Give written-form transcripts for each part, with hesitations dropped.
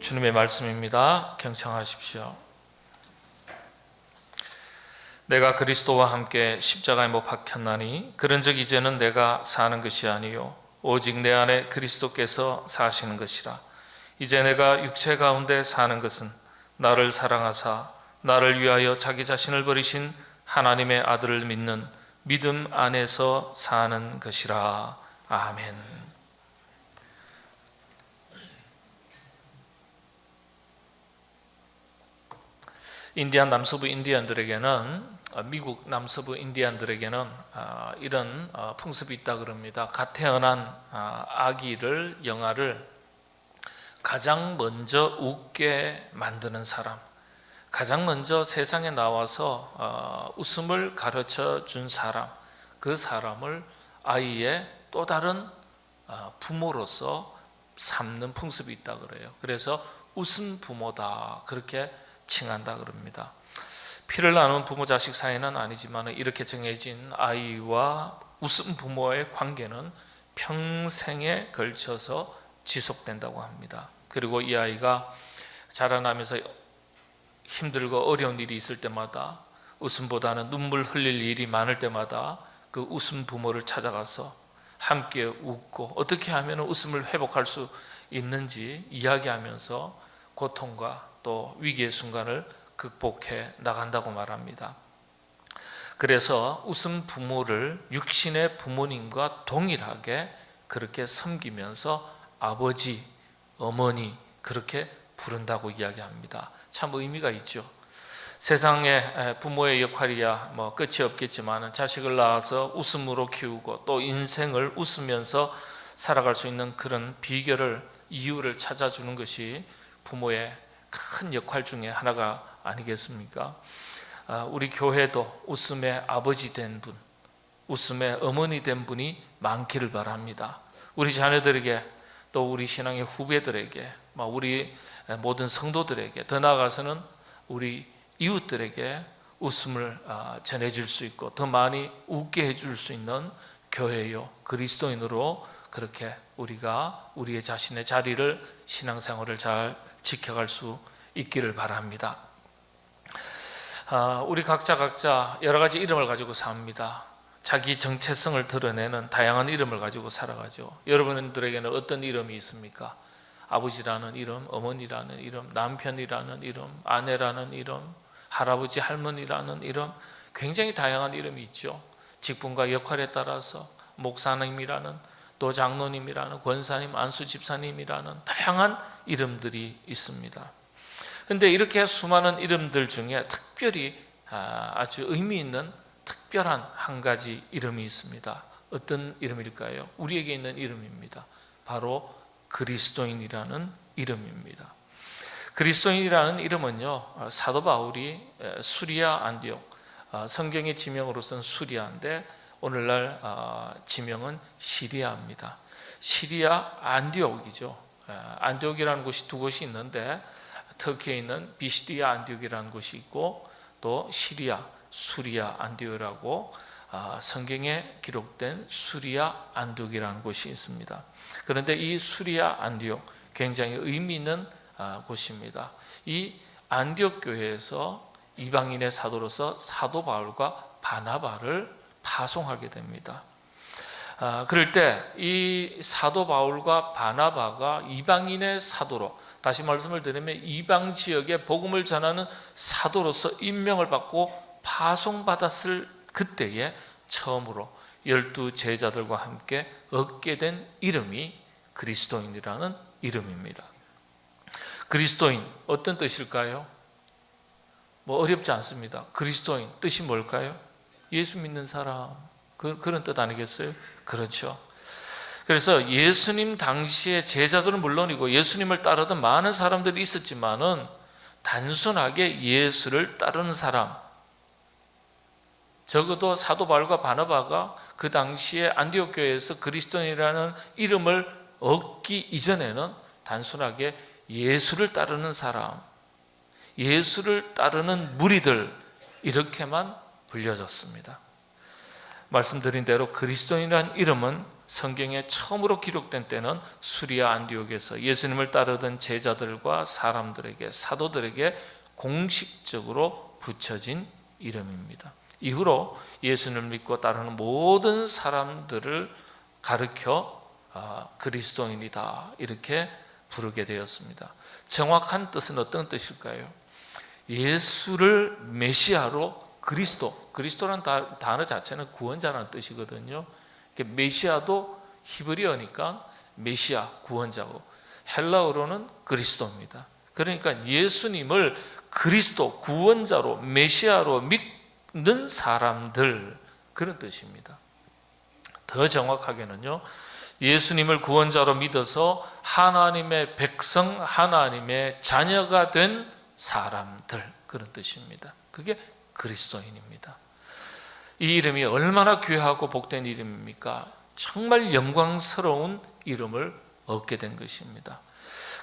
주님의 말씀입니다. 경청하십시오. 내가 그리스도와 함께 십자가에 못 박혔나니 그런즉 이제는 내가 사는 것이 아니요 오직 내 안에 그리스도께서 사시는 것이라. 이제 내가 육체 가운데 사는 것은 나를 사랑하사 나를 위하여 자기 자신을 버리신 하나님의 아들을 믿는 믿음 안에서 사는 것이라. 아멘. 인디안 남서부 인디언들에게는, 미국 남서부 인디언들에게는 이런 풍습이 있다 그럽니다. 갓 태어난 아기를, 영아를 가장 먼저 웃게 만드는 사람, 가장 먼저 세상에 나와서 웃음을 가르쳐 준 사람, 그 사람을 아이의 또 다른 부모로서 삼는 풍습이 있다 그래요. 그래서 웃음 부모다 그렇게 칭한다 그럽니다. 피를 나눈 부모 자식 사이는 아니지만 이렇게 정해진 아이와 웃음 부모의 관계는 평생에 걸쳐서 지속된다고 합니다. 그리고 이 아이가 자라나면서 힘들고 어려운 일이 있을 때마다, 웃음보다는 눈물 흘릴 일이 많을 때마다 그 웃음 부모를 찾아가서 함께 웃고 어떻게 하면 웃음을 회복할 수 있는지 이야기하면서 고통과 또 위기의 순간을 극복해 나간다고 말합니다. 그래서 웃음 부모를 육신의 부모님과 동일하게 그렇게 섬기면서 아버지, 어머니 그렇게 부른다고 이야기합니다. 참 의미가 있죠. 세상에 부모의 역할이야 끝이 없겠지만 자식을 낳아서 웃음으로 키우고 또 인생을 웃으면서 살아갈 수 있는 그런 비결을, 이유를 찾아주는 것이 부모의 큰 역할 중에 하나가 아니겠습니까? 우리 교회도 웃음의 아버지 된 분, 웃음의 어머니 된 분이 많기를 바랍니다. 우리 자녀들에게, 또 우리 신앙의 후배들에게, 우리 모든 성도들에게, 더 나아가서는 우리 이웃들에게 웃음을 전해줄 수 있고 더 많이 웃게 해줄 수 있는 교회요, 그리스도인으로 그렇게 우리가 우리의 자신의 자리를, 신앙생활을 잘 지켜갈 수 있기를 바랍니다. 우리 각자 여러 가지 이름을 가지고 삽니다. 자기 정체성을 드러내는 다양한 이름을 가지고 살아가죠. 여러분들에게는 어떤 이름이 있습니까? 아버지라는 이름, 어머니라는 이름, 남편이라는 이름, 아내라는 이름, 할아버지, 할머니라는 이름, 굉장히 다양한 이름이 있죠. 직분과 역할에 따라서 목사님이라는, 또 장로님이라는, 권사님, 안수 집사님이라는 다양한 이름들이 있습니다. 그런데 이렇게 수많은 이름들 중에 특별히 아주 의미 있는 특별한 한 가지 이름이 있습니다. 어떤 이름일까요? 우리에게 있는 이름입니다. 바로 그리스도인이라는 이름입니다. 그리스도인이라는 이름은요, 사도 바울이 수리아 안디옥, 성경의 지명으로서는 수리아인데 오늘날 지명은 시리아입니다. 시리아 안디옥이죠. 안디옥이라는 곳이 두 곳이 있는데 터키에 있는 비시디아 안디옥이라는 곳이 있고 또 시리아, 수리아 안디옥이라고 성경에 기록된 수리아 안디옥이라는 곳이 있습니다. 그런데 이 수리아 안디옥 굉장히 의미 있는 곳입니다. 이 안디옥 교회에서 이방인의 사도로서 사도 바울과 바나바를 파송하게 됩니다. 그럴 때 이 사도 바울과 바나바가 이방인의 사도로, 다시 말씀을 드리면 이방 지역에 복음을 전하는 사도로서 임명을 받고 파송받았을 그때에 처음으로 12 제자들과 함께 얻게 된 이름이 그리스도인이라는 이름입니다. 그리스도인 어떤 뜻일까요? 어렵지 않습니다. 그리스도인 뜻이 뭘까요? 예수 믿는 사람, 그런 뜻 아니겠어요? 그렇죠. 그래서 예수님 당시에 제자들은 물론이고 예수님을 따르던 많은 사람들이 있었지만은 단순하게 예수를 따르는 사람, 적어도 사도 바울과 바나바가 그 당시에 안디옥 교회에서 그리스도인이라는 이름을 얻기 이전에는 단순하게 예수를 따르는 사람, 예수를 따르는 무리들, 이렇게만 불려졌습니다. 말씀드린 대로 그리스도인이라는 이름은 성경에 처음으로 기록된 때는 수리아 안디옥에서 예수님을 따르던 제자들과 사람들에게, 사도들에게 공식적으로 붙여진 이름입니다. 이후로 예수님을 믿고 따르는 모든 사람들을 가르쳐 그리스도인이다 이렇게 부르게 되었습니다. 정확한 뜻은 어떤 뜻일까요? 예수를 메시아로, 그리스도라는 단어 자체는 구원자라는 뜻이거든요. 메시아도 히브리어니까 메시아, 구원자고, 헬라어로는 그리스도입니다. 그러니까 예수님을 그리스도, 구원자로, 메시아로 믿는 사람들, 그런 뜻입니다. 더 정확하게는요, 예수님을 구원자로 믿어서 하나님의 백성, 하나님의 자녀가 된 사람들, 그런 뜻입니다. 그게 그리스도인입니다. 이 이름이 얼마나 귀하고 복된 이름입니까? 정말 영광스러운 이름을 얻게 된 것입니다.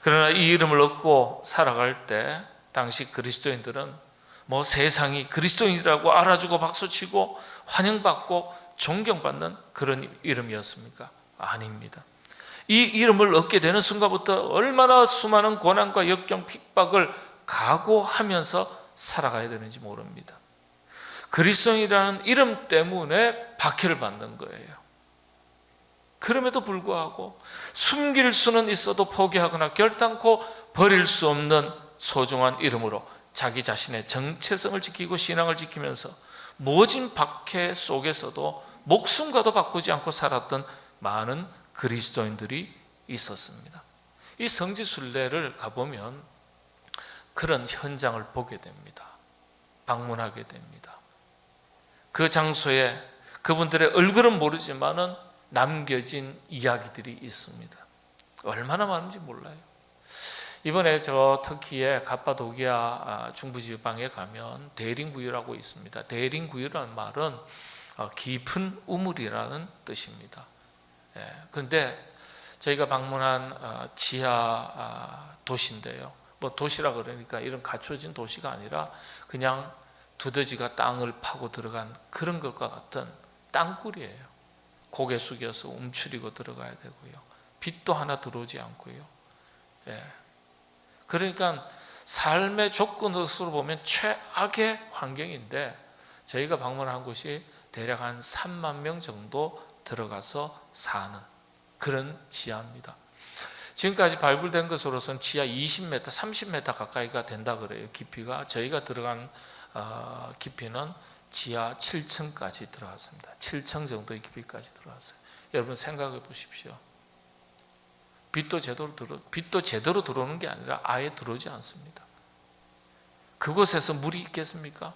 그러나 이 이름을 얻고 살아갈 때 당시 그리스도인들은 세상이 그리스도인이라고 알아주고 박수치고 환영받고 존경받는 그런 이름이었습니까? 아닙니다. 이 이름을 얻게 되는 순간부터 얼마나 수많은 고난과 역경, 핍박을 각오하면서 살아가야 되는지 모릅니다. 그리스도인이라는 이름 때문에 박해를 받는 거예요. 그럼에도 불구하고 숨길 수는 있어도 포기하거나 결단코 버릴 수 없는 소중한 이름으로 자기 자신의 정체성을 지키고 신앙을 지키면서 모진 박해 속에서도 목숨과도 바꾸지 않고 살았던 많은 그리스도인들이 있었습니다. 이 성지순례를 가보면 그런 현장을 보게 됩니다. 방문하게 됩니다. 그 장소에 그분들의 얼굴은 모르지만은 남겨진 이야기들이 있습니다. 얼마나 많은지 몰라요. 이번에 저 터키의 갑바도기아 중부지방에 가면 데링구유라고 있습니다. 데링구유라는 말은 깊은 우물이라는 뜻입니다. 그런데 저희가 방문한 지하 도시인데요. 도시라 그러니까 이런 갖춰진 도시가 아니라 그냥 두더지가 땅을 파고 들어간 그런 것과 같은 땅굴이에요. 고개 숙여서 움츠리고 들어가야 되고요. 빛도 하나 들어오지 않고요. 그러니까 삶의 조건으로 보면 최악의 환경인데 저희가 방문한 곳이 대략 한 3만 명 정도 들어가서 사는 그런 지하입니다. 지금까지 발굴된 것으로서는 지하 20m, 30m 가까이가 된다 그래요. 깊이가. 저희가 들어간 깊이는 지하 7층까지 들어갔습니다. 7층 정도의 깊이까지 들어갔어요. 여러분 생각해 보십시오. 빛도 제대로 들어오는 게 아니라 아예 들어오지 않습니다. 그곳에서 물이 있겠습니까?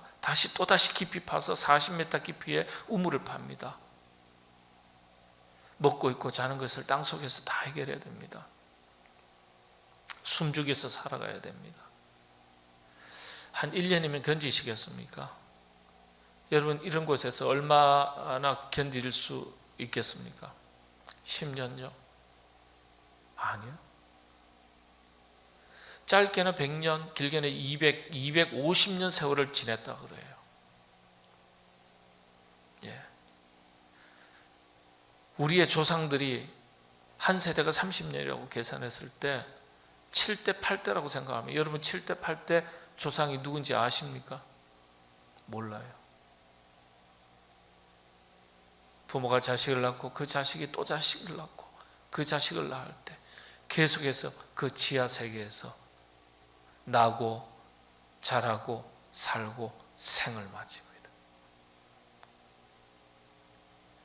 또다시 깊이 파서 40m 깊이의 우물을 팝니다. 먹고 있고 자는 것을 땅속에서 다 해결해야 됩니다. 숨죽여서 살아가야 됩니다. 한 1년이면 견디시겠습니까? 여러분 이런 곳에서 얼마나 견딜 수 있겠습니까? 10년요? 아니요. 짧게는 100년, 길게는 250년 세월을 지냈다 그래요. 우리의 조상들이 한 세대가 30년이라고 계산했을 때 7대 8대라고 생각하면 여러분 7대 8대 조상이 누군지 아십니까? 몰라요. 부모가 자식을 낳고 그 자식이 또 자식을 낳고 그 자식을 낳을 때 계속해서 그 지하 세계에서 나고 자라고 살고 생을 마칩니다.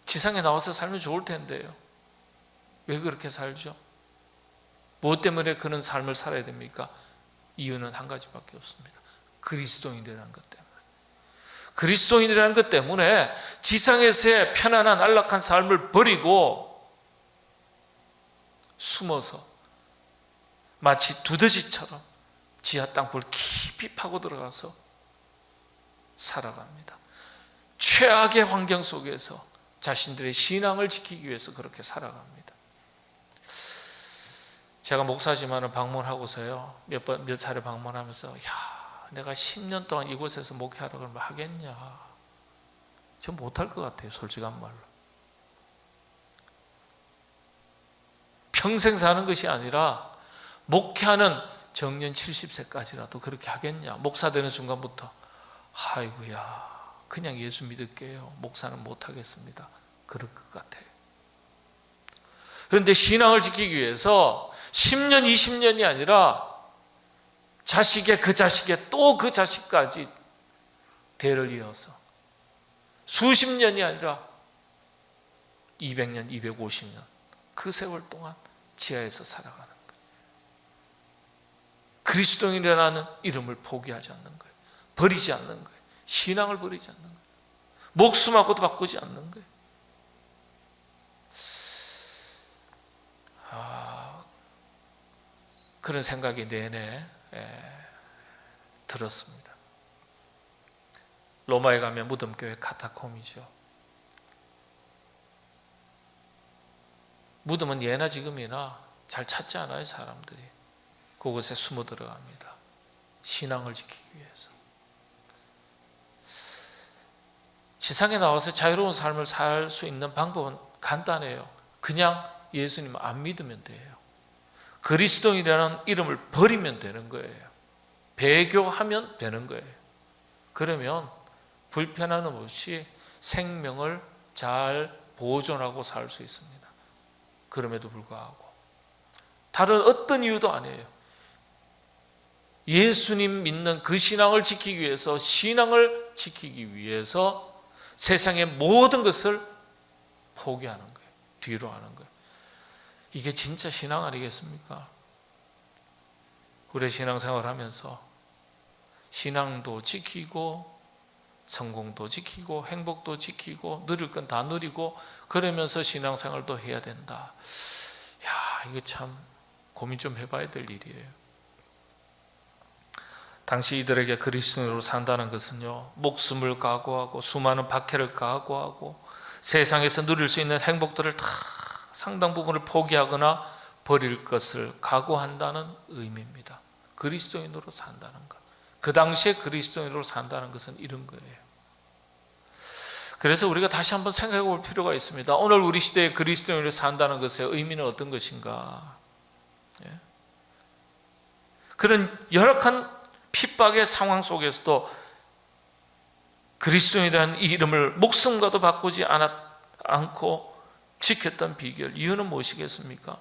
지상에 나와서 살면 좋을 텐데요. 왜 그렇게 살죠? 무엇 때문에 그런 삶을 살아야 됩니까? 이유는 한 가지밖에 없습니다. 그리스도인이라는 것 때문에. 그리스도인이라는 것 때문에 지상에서의 편안한 안락한 삶을 버리고 숨어서 마치 두더지처럼 지하 땅굴 깊이 파고 들어가서 살아갑니다. 최악의 환경 속에서 자신들의 신앙을 지키기 위해서 그렇게 살아갑니다. 제가 목사지만은 방문하고서요 몇 차례 방문하면서 내가 10년 동안 이곳에서 목회하라고 그러면 하겠냐? 전 못할 것 같아요. 솔직한 말로. 평생 사는 것이 아니라 목회하는 정년 70세까지라도 그렇게 하겠냐? 목사 되는 순간부터 아이고야 그냥 예수 믿을게요. 목사는 못하겠습니다. 그럴 것 같아요. 그런데 신앙을 지키기 위해서 10년, 20년이 아니라 자식의 그 자식의 또 그 자식까지 대를 이어서 수십 년이 아니라 200년, 250년 그 세월 동안 지하에서 살아가는 거예요. 그리스도인이라는 이름을 포기하지 않는 거예요. 버리지 않는 거예요. 신앙을 버리지 않는 거예요. 목숨하고도 바꾸지 않는 거예요. 그런 생각이 내내 들었습니다. 로마에 가면 무덤교회 카타콤이죠. 무덤은 예나 지금이나 잘 찾지 않아요. 사람들이 그곳에 숨어 들어갑니다. 신앙을 지키기 위해서. 지상에 나와서 자유로운 삶을 살 수 있는 방법은 간단해요. 그냥 예수님 안 믿으면 돼요. 그리스도인이라는 이름을 버리면 되는 거예요. 배교하면 되는 거예요. 그러면 불편함 없이 생명을 잘 보존하고 살 수 있습니다. 그럼에도 불구하고 다른 어떤 이유도 아니에요. 예수님 믿는 그 신앙을 지키기 위해서, 신앙을 지키기 위해서 세상의 모든 것을 포기하는 거예요. 뒤로 하는 거예요. 이게 진짜 신앙 아니겠습니까? 우리 신앙생활 하면서 신앙도 지키고 성공도 지키고 행복도 지키고 누릴 건 다 누리고 그러면서 신앙생활도 해야 된다. 야, 이거 참 고민 좀 해봐야 될 일이에요. 당시 이들에게 그리스도인으로 산다는 것은요, 목숨을 각오하고 수많은 박해를 각오하고 세상에서 누릴 수 있는 행복들을 다 상당 부분을 포기하거나 버릴 것을 각오한다는 의미입니다. 그리스도인으로 산다는 것. 그 당시에 그리스도인으로 산다는 것은 이런 거예요. 그래서 우리가 다시 한번 생각해 볼 필요가 있습니다. 오늘 우리 시대에 그리스도인으로 산다는 것의 의미는 어떤 것인가? 그런 열악한 핍박의 상황 속에서도 그리스도인이라는 이 이름을 목숨과도 바꾸지 않고 지켰던 비결, 이유는 무엇이겠습니까?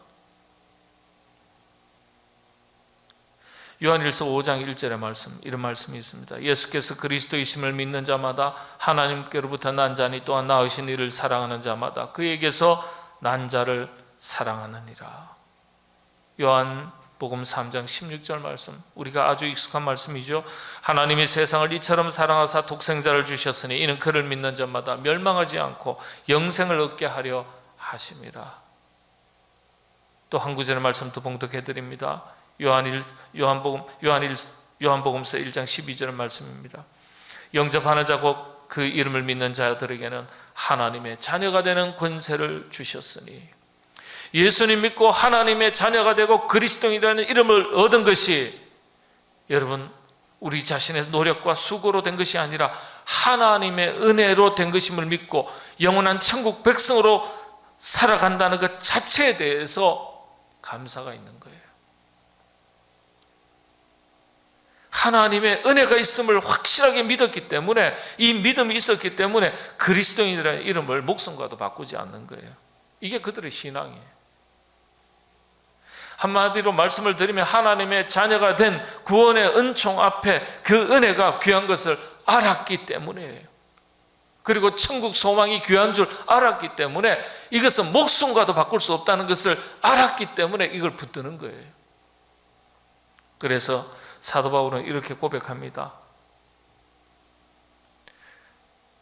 요한일서 5장 1절의 말씀, 이런 말씀이 있습니다. 예수께서 그리스도이심을 믿는 자마다 하나님께로부터 난 자니 또한 낳으신 이를 사랑하는 자마다 그에게서 난 자를 사랑하느니라. 요한복음 3장 16절 말씀, 우리가 아주 익숙한 말씀이죠. 하나님이 세상을 이처럼 사랑하사 독생자를 주셨으니 이는 그를 믿는 자마다 멸망하지 않고 영생을 얻게 하려 하심이라. 또 한 구절의 말씀 또 봉독해 드립니다. 요한복음서 1장 12절의 말씀입니다. 영접하는 자고 그 이름을 믿는 자들에게는 하나님의 자녀가 되는 권세를 주셨으니, 예수님 믿고 하나님의 자녀가 되고 그리스도인이라는 이름을 얻은 것이 여러분 우리 자신의 노력과 수고로 된 것이 아니라 하나님의 은혜로 된 것임을 믿고 영원한 천국 백성으로 살아간다는 것 자체에 대해서 감사가 있는 거예요. 하나님의 은혜가 있음을 확실하게 믿었기 때문에, 이 믿음이 있었기 때문에 그리스도인이라는 이름을 목숨과도 바꾸지 않는 거예요. 이게 그들의 신앙이에요. 한마디로 말씀을 드리면 하나님의 자녀가 된 구원의 은총 앞에 그 은혜가 귀한 것을 알았기 때문이에요. 그리고 천국 소망이 귀한 줄 알았기 때문에, 이것은 목숨과도 바꿀 수 없다는 것을 알았기 때문에 이걸 붙드는 거예요. 그래서 사도 바울은 이렇게 고백합니다.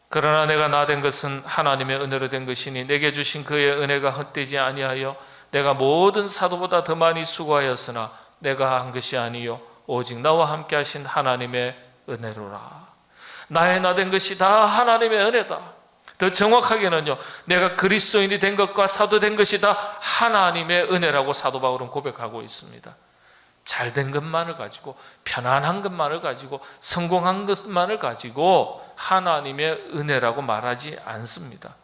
그러나 내가 나 된 것은 하나님의 은혜로 된 것이니 내게 주신 그의 은혜가 헛되지 아니하여 내가 모든 사도보다 더 많이 수고하였으나 내가 한 것이 아니요 오직 나와 함께 하신 하나님의 은혜로라. 나의 나 된 것이 다 하나님의 은혜다. 더 정확하게는요, 내가 그리스도인이 된 것과 사도 된 것이 다 하나님의 은혜라고 사도 바울은 고백하고 있습니다. 잘된 것만을 가지고, 편안한 것만을 가지고, 성공한 것만을 가지고 하나님의 은혜라고 말하지 않습니다.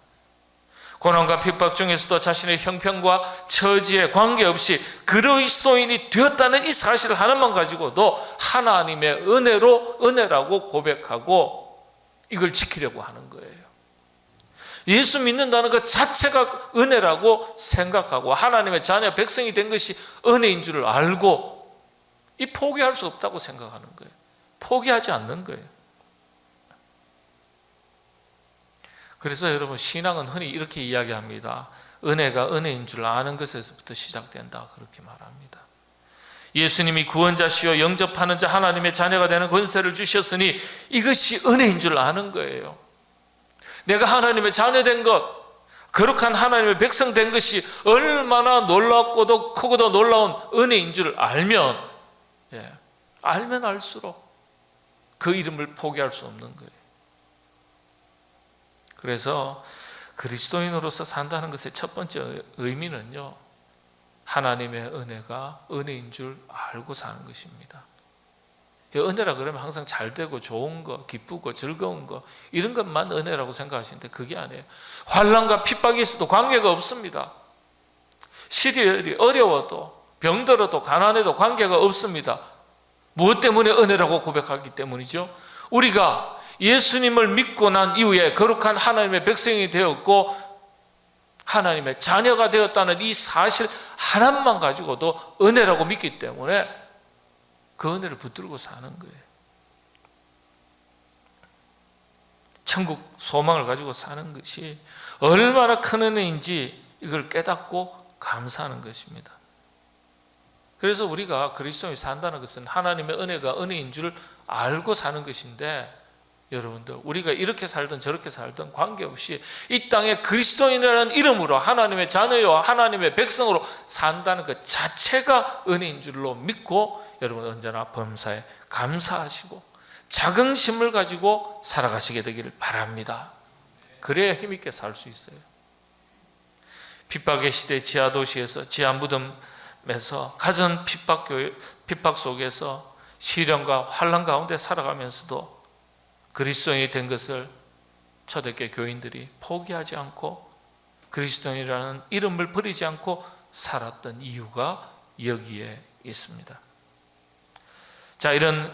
고난과 핍박 중에서도 자신의 형편과 처지에 관계없이 그리스도인이 되었다는 이 사실 하나만 가지고도 하나님의 은혜라고 고백하고 이걸 지키려고 하는 거예요. 예수 믿는다는 것 자체가 은혜라고 생각하고 하나님의 자녀 백성이 된 것이 은혜인 줄을 알고 이 포기할 수 없다고 생각하는 거예요. 포기하지 않는 거예요. 그래서 여러분, 신앙은 흔히 이렇게 이야기합니다. 은혜가 은혜인 줄 아는 것에서부터 시작된다, 그렇게 말합니다. 예수님이 구원자시요 영접하는 자 하나님의 자녀가 되는 권세를 주셨으니 이것이 은혜인 줄 아는 거예요. 내가 하나님의 자녀 된 것, 거룩한 하나님의 백성 된 것이 얼마나 놀랍고도 크고도 놀라운 은혜인 줄 알면, 알면 알수록 그 이름을 포기할 수 없는 거예요. 그래서 그리스도인으로서 산다는 것의 첫 번째 의미는요, 하나님의 은혜가 은혜인 줄 알고 사는 것입니다. 은혜라 그러면 항상 잘 되고 좋은 거, 기쁘고 즐거운 거, 이런 것만 은혜라고 생각하시는데 그게 아니에요. 환난과 핍박이 있어도 관계가 없습니다. 시련이 어려워도 병들어도 가난해도 관계가 없습니다. 무엇 때문에 은혜라고 고백하기 때문이죠? 우리가 예수님을 믿고 난 이후에 거룩한 하나님의 백성이 되었고 하나님의 자녀가 되었다는 이 사실 하나만 가지고도 은혜라고 믿기 때문에 그 은혜를 붙들고 사는 거예요. 천국 소망을 가지고 사는 것이 얼마나 큰 은혜인지 이걸 깨닫고 감사하는 것입니다. 그래서 우리가 그리스도인이 산다는 것은 하나님의 은혜가 은혜인 줄 알고 사는 것인데, 여러분들, 우리가 이렇게 살든 저렇게 살든 관계없이 이 땅에 그리스도인이라는 이름으로 하나님의 자녀요 하나님의 백성으로 산다는 것 자체가 은혜인 줄로 믿고 여러분 언제나 범사에 감사하시고 자긍심을 가지고 살아가시게 되기를 바랍니다. 그래야 힘있게 살 수 있어요. 핍박의 시대 지하도시에서 지하무덤에서 가전 핍박 속에서 시련과 환난 가운데 살아가면서도 그리스도인이 된 것을 초대교회 교인들이 포기하지 않고 그리스도인이라는 이름을 버리지 않고 살았던 이유가 여기에 있습니다. 자, 이런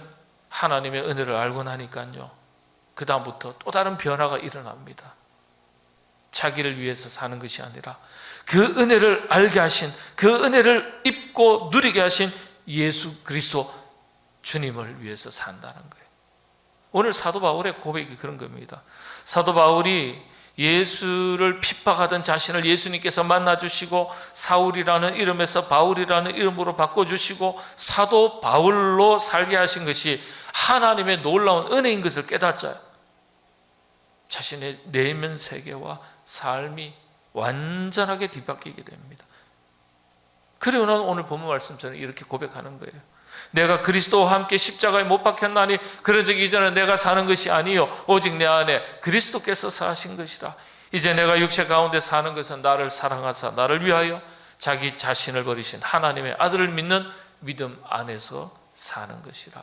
하나님의 은혜를 알고 나니까요, 그 다음부터 또 다른 변화가 일어납니다. 자기를 위해서 사는 것이 아니라 그 은혜를 알게 하신, 그 은혜를 입고 누리게 하신 예수 그리스도 주님을 위해서 산다는 거예요. 오늘 사도 바울의 고백이 그런 겁니다. 사도 바울이 예수를 핍박하던 자신을 예수님께서 만나주시고 사울이라는 이름에서 바울이라는 이름으로 바꿔주시고 사도 바울로 살게 하신 것이 하나님의 놀라운 은혜인 것을 깨닫자 자신의 내면 세계와 삶이 완전하게 뒤바뀌게 됩니다. 그리고는 오늘 본문 말씀처럼 이렇게 고백하는 거예요. 내가 그리스도와 함께 십자가에 못 박혔나니 그러즉 이제는 내가 사는 것이 아니요 오직 내 안에 그리스도께서 사신 것이라. 이제 내가 육체 가운데 사는 것은 나를 사랑하사 나를 위하여 자기 자신을 버리신 하나님의 아들을 믿는 믿음 안에서 사는 것이라.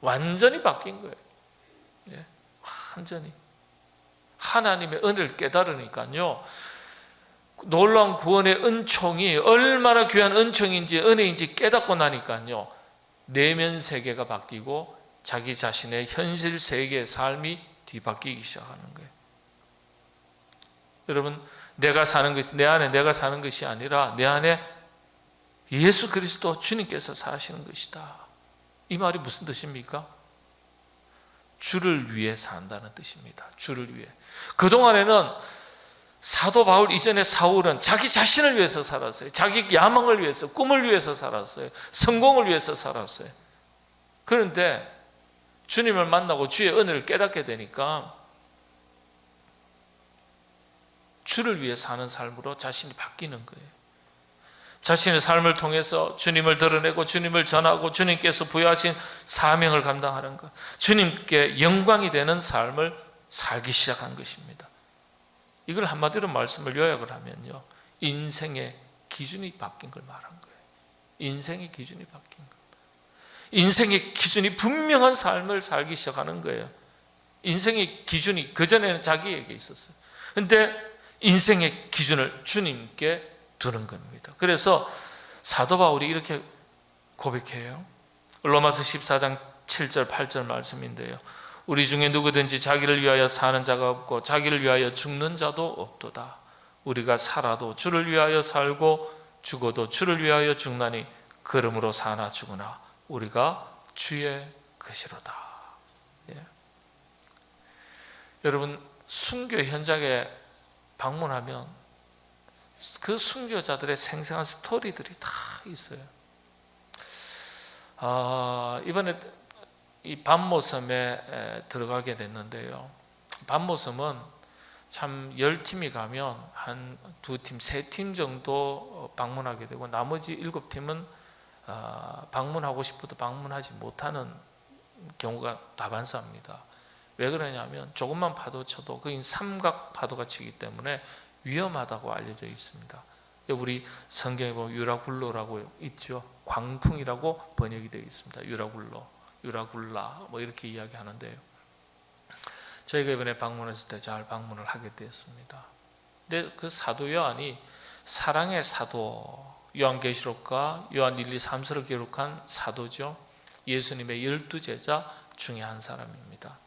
완전히 바뀐 거예요. 완전히 하나님의 은혜를 깨달으니까요, 놀라운 구원의 은총이 얼마나 귀한 은총인지 은혜인지 깨닫고 나니까요, 내면 세계가 바뀌고 자기 자신의 현실 세계의 삶이 뒤바뀌기 시작하는 거예요. 여러분, 내가 사는 것이 내 안에 내가 사는 것이 아니라 내 안에 예수 그리스도 주님께서 사시는 것이다. 이 말이 무슨 뜻입니까? 주를 위해 산다는 뜻입니다. 주를 위해. 그동안에는 사도 바울 이전에 사울은 자기 자신을 위해서 살았어요. 자기 야망을 위해서, 꿈을 위해서 살았어요. 성공을 위해서 살았어요. 그런데 주님을 만나고 주의 은혜를 깨닫게 되니까 주를 위해 사는 삶으로 자신이 바뀌는 거예요. 자신의 삶을 통해서 주님을 드러내고 주님을 전하고 주님께서 부여하신 사명을 감당하는 것, 주님께 영광이 되는 삶을 살기 시작한 것입니다. 이걸 한마디로 말씀을 요약을 하면요, 인생의 기준이 바뀐 걸 말한 거예요. 인생의 기준이 바뀐 것. 인생의 기준이 분명한 삶을 살기 시작하는 거예요. 인생의 기준이 그전에는 자기에게 있었어요. 그런데 인생의 기준을 주님께 두는 겁니다. 그래서 사도 바울이 이렇게 고백해요. 로마서 14장 7절 8절 말씀인데요. 우리 중에 누구든지 자기를 위하여 사는 자가 없고 자기를 위하여 죽는 자도 없도다. 우리가 살아도 주를 위하여 살고 죽어도 주를 위하여 죽나니 그러므로 사나 죽으나 우리가 주의 것이로다. 예. 여러분, 순교 현장에 방문하면 그 순교자들의 생생한 스토리들이 다 있어요. 이번에 이 밤모섬에 들어가게 됐는데요. 밤모섬은 참 10팀이 가면 한 2팀, 3팀 정도 방문하게 되고 나머지 7팀은 방문하고 싶어도 방문하지 못하는 경우가 다반사입니다. 왜 그러냐면 조금만 파도 쳐도 거긴 삼각 파도가 치기 때문에 위험하다고 알려져 있습니다. 우리 성경에 보면 유라굴로라고 있죠. 광풍이라고 번역이 되어 있습니다. 유라굴로, 유라굴라 뭐 이렇게 이야기하는데요. 저희가 이번에 방문했을 때 잘 방문을 하게 되었습니다. 근데 그 사도 요한이 사랑의 사도, 요한계시록과 요한 1, 2, 3서를 기록한 사도죠. 예수님의 12제자 중에 한 사람입니다.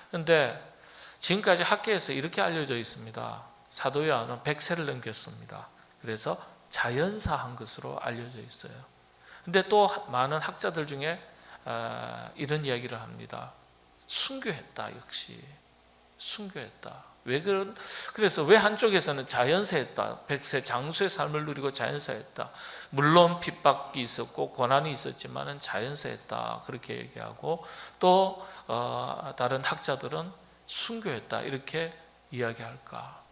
그런데 지금까지 학계에서 이렇게 알려져 있습니다. 사도 요한은 100세를 넘겼습니다. 그래서 자연사한 것으로 알려져 있어요. 근데 또 많은 학자들 중에 이런 이야기를 합니다. 순교했다. 역시 순교했다. 그래서 왜 한쪽에서는 자연사했다, 100세 장수의 삶을 누리고 자연사했다, 물론 핍박이 있었고 고난이 있었지만 자연사했다, 그렇게 얘기하고, 또 다른 학자들은 순교했다 이렇게 이야기할까.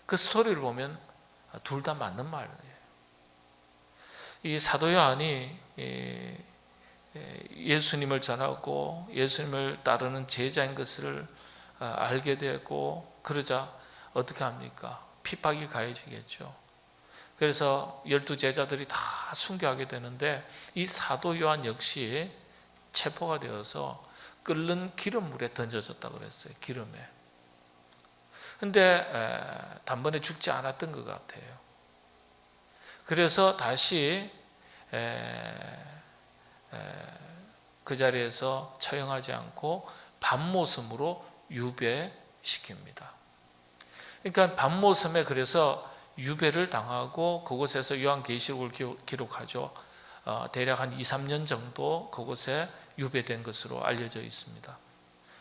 그 스토리를 보면 둘 다 맞는 말이에요. 이 사도 요한이 예수님을 전하고 예수님을 따르는 제자인 것을 알게 되고, 그러자 어떻게 합니까? 핍박이 가해지겠죠. 그래서 12제자들이 다 순교하게 되는데, 이 사도 요한 역시 체포가 되어서 끓는 기름물에 던져졌다고 그랬어요. 기름에. 근데 단번에 죽지 않았던 것 같아요. 그래서 다시 그 자리에서 처형하지 않고 밤모섬으로 유배시킵니다. 그러니까 밤모섬에 그래서 유배를 당하고 그곳에서 요한계시록을 기록하죠. 대략 한 2, 3년 정도 그곳에 유배된 것으로 알려져 있습니다.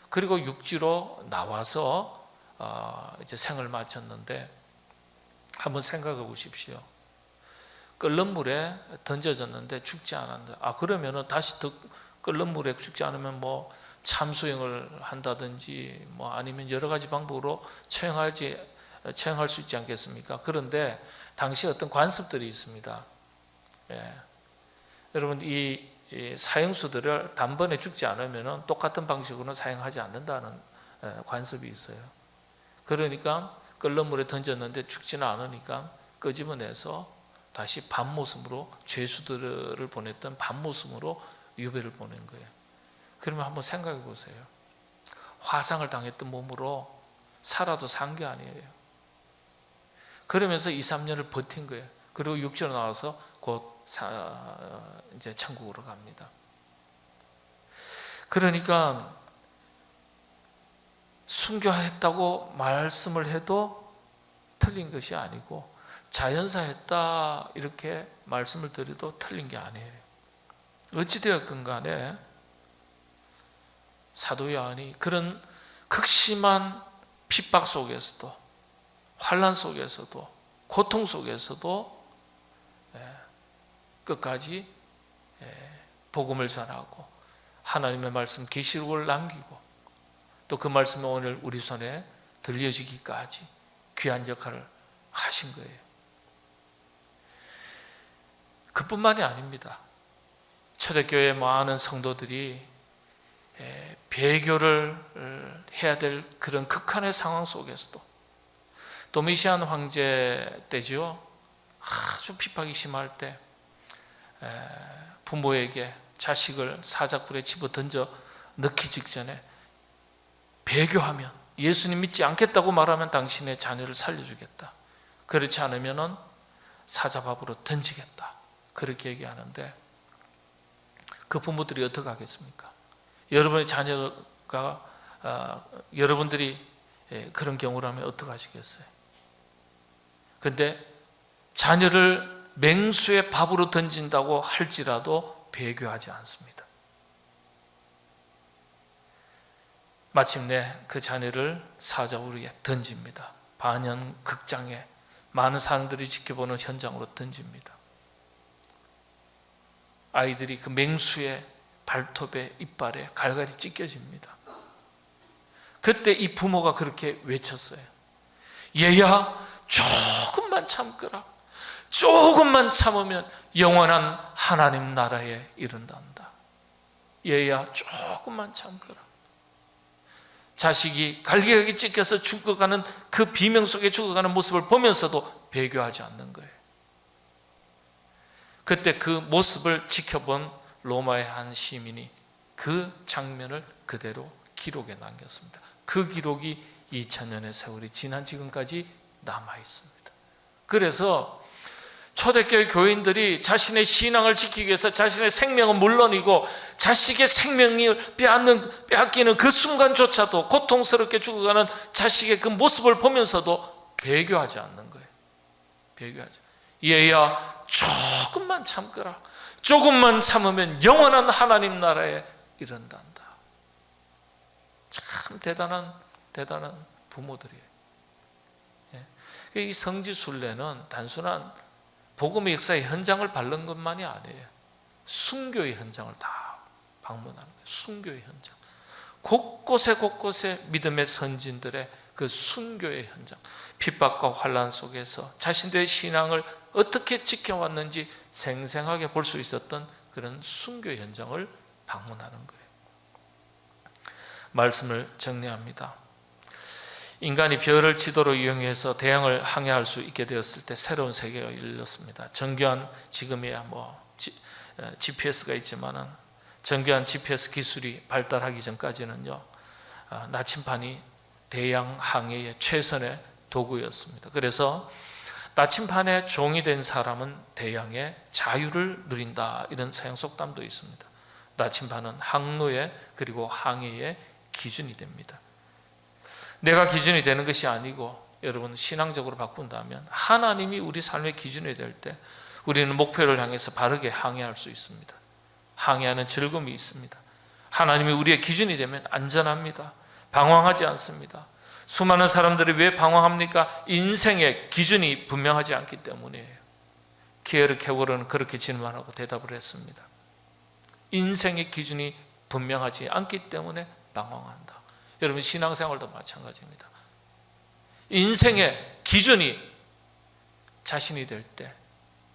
그리고 육지로 나와서 이제 생을 마쳤는데, 한번 생각해 보십시오. 끓는 물에 던져졌는데 죽지 않았는데, 그러면은 다시 더 끓는 물에 죽지 않으면 뭐 참수형을 한다든지 뭐 아니면 여러 가지 방법으로 처형할 수 있지 않겠습니까? 그런데 당시 어떤 관습들이 있습니다. 예. 여러분, 이 사형수들을 단번에 죽지 않으면 똑같은 방식으로는 사형하지 않는다는 관습이 있어요. 그러니까 끓는 물에 던졌는데 죽지는 않으니까 끄집어내서 다시 밤모섬으로, 죄수들을 보냈던 밤모섬으로 유배를 보낸 거예요. 그러면 한번 생각해 보세요. 화상을 당했던 몸으로 살아도 산 게 아니에요. 그러면서 2, 3년을 버틴 거예요. 그리고 육지로 나와서 곧 이제 천국으로 갑니다. 그러니까 순교했다고 말씀을 해도 틀린 것이 아니고, 자연사했다 이렇게 말씀을 드려도 틀린 게 아니에요. 어찌되었건 간에 사도 요한이 그런 극심한 핍박 속에서도, 환난 속에서도, 고통 속에서도 끝까지 복음을 전하고 하나님의 말씀 계시록을 남기고, 또 그 말씀이 오늘 우리 손에 들려지기까지 귀한 역할을 하신 거예요. 그뿐만이 아닙니다. 초대교회 많은 성도들이 배교를 해야 될 그런 극한의 상황 속에서도, 도미시안 황제 때죠. 아주 핍박이 심할 때 부모에게 자식을 사자굴에 집어 던져 넣기 직전에 배교하면 예수님 믿지 않겠다고 말하면 당신의 자녀를 살려주겠다. 그렇지 않으면 사자밥으로 던지겠다. 그렇게 얘기하는데 그 부모들이 어떻게 하겠습니까? 여러분의 자녀가 여러분들이 그런 경우라면 어떻게 하시겠어요? 근데 자녀를 맹수의 밥으로 던진다고 할지라도 배교하지 않습니다. 마침내 그 자녀를 사자우리에 던집니다. 반연 극장에 많은 사람들이 지켜보는 현장으로 던집니다. 아이들이 그 맹수의 발톱에 이빨에 갈갈이 찢겨집니다. 그때 이 부모가 그렇게 외쳤어요. 얘야, 조금만 참거라. 조금만 참으면 영원한 하나님 나라에 이른단다. 얘야, 조금만 참거라. 자식이 갈기갈기 찢겨서 죽어가는 그 비명 속에 죽어가는 모습을 보면서도 배교하지 않는 거예요. 그때 그 모습을 지켜본 로마의 한 시민이 그 장면을 그대로 기록에 남겼습니다. 그 기록이 2000년의 세월이 지난 지금까지 남아 있습니다. 그래서 초대교회 교인들이 자신의 신앙을 지키기 위해서 자신의 생명은 물론이고 자식의 생명을 빼앗기는 그 순간조차도 고통스럽게 죽어가는 자식의 그 모습을 보면서도 배교하지 않는 거예요. 배교하지. 얘야, 조금만 참거라. 조금만 참으면 영원한 하나님 나라에 이른단다. 참 대단한 부모들이에요. 이 성지순례는 단순한 복음의 역사의 현장을 밟는 것만이 아니에요. 순교의 현장을 다 방문하는 거예요. 순교의 현장. 곳곳에 믿음의 선진들의 그 순교의 현장, 핍박과 환난 속에서 자신들의 신앙을 어떻게 지켜왔는지 생생하게 볼 수 있었던 그런 순교 현장을 방문하는 거예요. 말씀을 정리합니다. 인간이 별을 지도로 이용해서 대양을 항해할 수 있게 되었을 때 새로운 세계가 열렸습니다. 정교한, 지금이야 GPS가 있지만은 정교한 GPS 기술이 발달하기 전까지는요, 나침반이 대양 항해의 최선의 도구였습니다. 그래서 나침반의 종이 된 사람은 대양의 자유를 누린다, 이런 서양 속담도 있습니다. 나침반은 항로의 그리고 항해의 기준이 됩니다. 내가 기준이 되는 것이 아니고 여러분 신앙적으로 바꾼다면 하나님이 우리 삶의 기준이 될 때 우리는 목표를 향해서 바르게 항해할 수 있습니다. 항해하는 즐거움이 있습니다. 하나님이 우리의 기준이 되면 안전합니다. 방황하지 않습니다. 수많은 사람들이 왜 방황합니까? 인생의 기준이 분명하지 않기 때문이에요. 키에르 케고르는 그렇게 질문하고 대답을 했습니다. 인생의 기준이 분명하지 않기 때문에 방황한다. 여러분 신앙생활도 마찬가지입니다. 인생의 기준이 자신이 될 때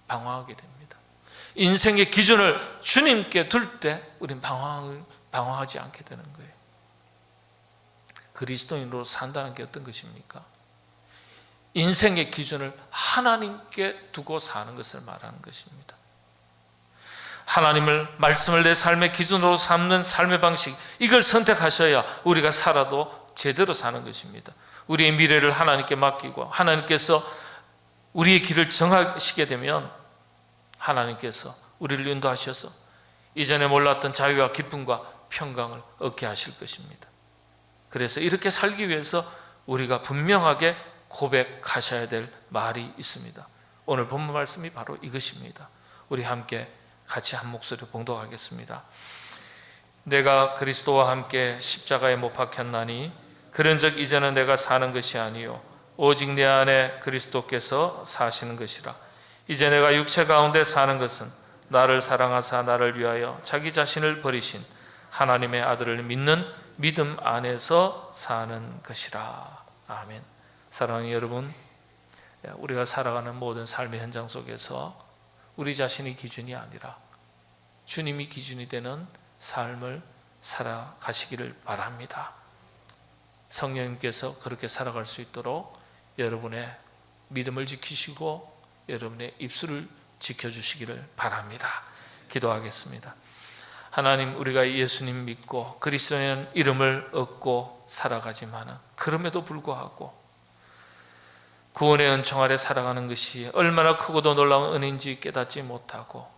방황하게 됩니다. 인생의 기준을 주님께 둘 때 우리는 방황하지 않게 되는 거예요. 그리스도인으로 산다는 게 어떤 것입니까? 인생의 기준을 하나님께 두고 사는 것을 말하는 것입니다. 하나님을, 말씀을 내 삶의 기준으로 삼는 삶의 방식, 이걸 선택하셔야 우리가 살아도 제대로 사는 것입니다. 우리의 미래를 하나님께 맡기고 하나님께서 우리의 길을 정하시게 되면 하나님께서 우리를 인도하셔서 이전에 몰랐던 자유와 기쁨과 평강을 얻게 하실 것입니다. 그래서 이렇게 살기 위해서 우리가 분명하게 고백하셔야 될 말이 있습니다. 오늘 본문 말씀이 바로 이것입니다. 우리 함께 같이 한 목소리로 봉독하겠습니다. 내가 그리스도와 함께 십자가에 못 박혔나니 그런즉 이제는 내가 사는 것이 아니요 오직 내 안에 그리스도께서 사시는 것이라. 이제 내가 육체 가운데 사는 것은 나를 사랑하사 나를 위하여 자기 자신을 버리신 하나님의 아들을 믿는 믿음 안에서 사는 것이라. 아멘. 사랑하는 여러분, 우리가 살아가는 모든 삶의 현장 속에서 우리 자신이 기준이 아니라 주님이 기준이 되는 삶을 살아가시기를 바랍니다. 성령님께서 그렇게 살아갈 수 있도록 여러분의 믿음을 지키시고 여러분의 입술을 지켜주시기를 바랍니다. 기도하겠습니다. 하나님, 우리가 예수님 믿고 그리스도의 이름을 얻고 살아가지만 그럼에도 불구하고 구원의 은총 아래 살아가는 것이 얼마나 크고도 놀라운 은혜인지 깨닫지 못하고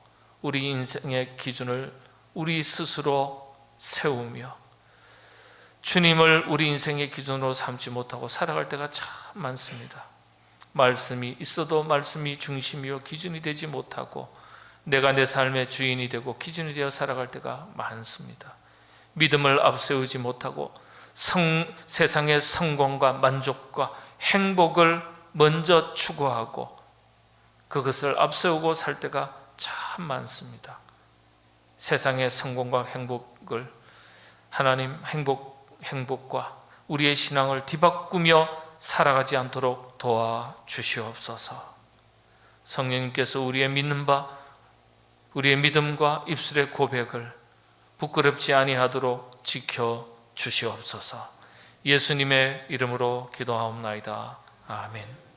우리 인생의 기준을 우리 스스로 세우며 주님을 우리 인생의 기준으로 삼지 못하고 살아갈 때가 참 많습니다. 말씀이 있어도 말씀이 중심이요 기준이 되지 못하고 내가 내 삶의 주인이 되고 기준이 되어 살아갈 때가 많습니다. 믿음을 앞세우지 못하고 세상의 성공과 만족과 행복을 먼저 추구하고 그것을 앞세우고 살 때가 참 많습니다. 세상의 성공과 행복을 하나님 행복과 우리의 신앙을 뒤바꾸며 살아가지 않도록 도와주시옵소서. 성령님께서 우리의 믿음과 입술의 고백을 부끄럽지 아니하도록 지켜주시옵소서. 예수님의 이름으로 기도하옵나이다. 아멘.